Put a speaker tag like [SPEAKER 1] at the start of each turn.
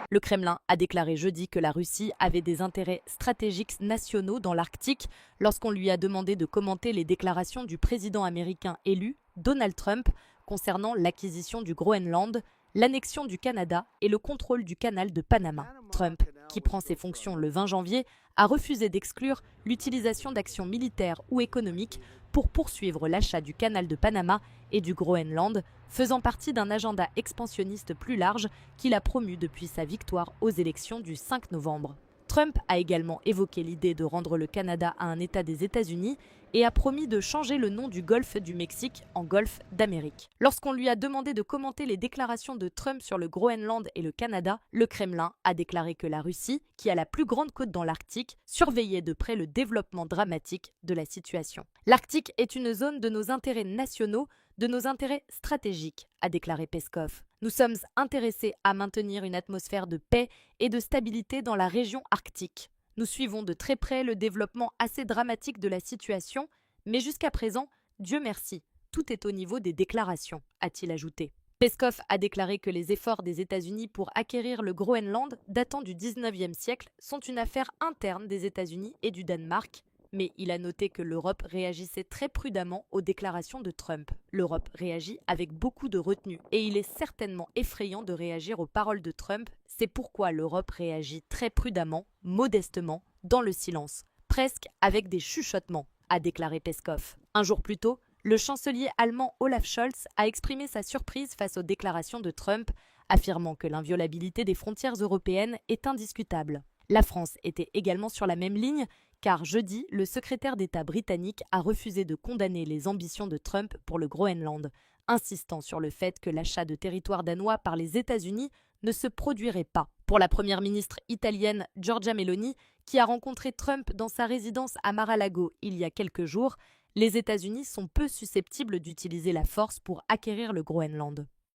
[SPEAKER 1] Le Kremlin a déclaré jeudi que la Russie avait des intérêts stratégiques nationaux dans l'Arctique lorsqu'on lui a demandé de commenter les déclarations du président américain élu, Donald Trump, concernant l'acquisition du Groenland, l'annexion du Canada et le contrôle du canal de Panama. Trump, qui prend ses fonctions le 20 janvier, a refusé d'exclure l'utilisation d'actions militaires ou économiques pour poursuivre l'achat du canal de Panama et du Groenland, faisant partie d'un agenda expansionniste plus large qu'il a promu depuis sa victoire aux élections du 5 novembre. Trump a également évoqué l'idée de rendre le Canada à un État des États-Unis et a promis de changer le nom du golfe du Mexique en golfe d'Amérique. Lorsqu'on lui a demandé de commenter les déclarations de Trump sur le Groenland et le Canada, le Kremlin a déclaré que la Russie, qui a la plus grande côte dans l'Arctique, surveillait de près le développement dramatique de la situation. L'Arctique est une zone de nos intérêts nationaux, de nos intérêts stratégiques, a déclaré Peskov. Nous sommes intéressés à maintenir une atmosphère de paix et de stabilité dans la région arctique. Nous suivons de très près le développement assez dramatique de la situation, mais jusqu'à présent, Dieu merci, tout est au niveau des déclarations, a-t-il ajouté. Peskov a déclaré que les efforts des États-Unis pour acquérir le Groenland datant du 19e siècle sont une affaire interne des États-Unis et du Danemark, mais il a noté que l'Europe réagissait très prudemment aux déclarations de Trump. L'Europe réagit avec beaucoup de retenue et il est certainement effrayant de réagir aux paroles de Trump. C'est pourquoi l'Europe réagit très prudemment, modestement, dans le silence, presque avec des chuchotements, a déclaré Peskov. Un jour plus tôt, le chancelier allemand Olaf Scholz a exprimé sa surprise face aux déclarations de Trump, affirmant que l'inviolabilité des frontières européennes est indiscutable. La France était également sur la même ligne, car jeudi, le secrétaire d'État britannique a refusé de condamner les ambitions de Trump pour le Groenland, insistant sur le fait que l'achat de territoire danois par les États-Unis ne se produirait pas. Pour la première ministre italienne Giorgia Meloni, qui a rencontré Trump dans sa résidence à Mar-a-Lago il y a quelques jours, les États-Unis sont peu susceptibles d'utiliser la force pour acquérir le Groenland.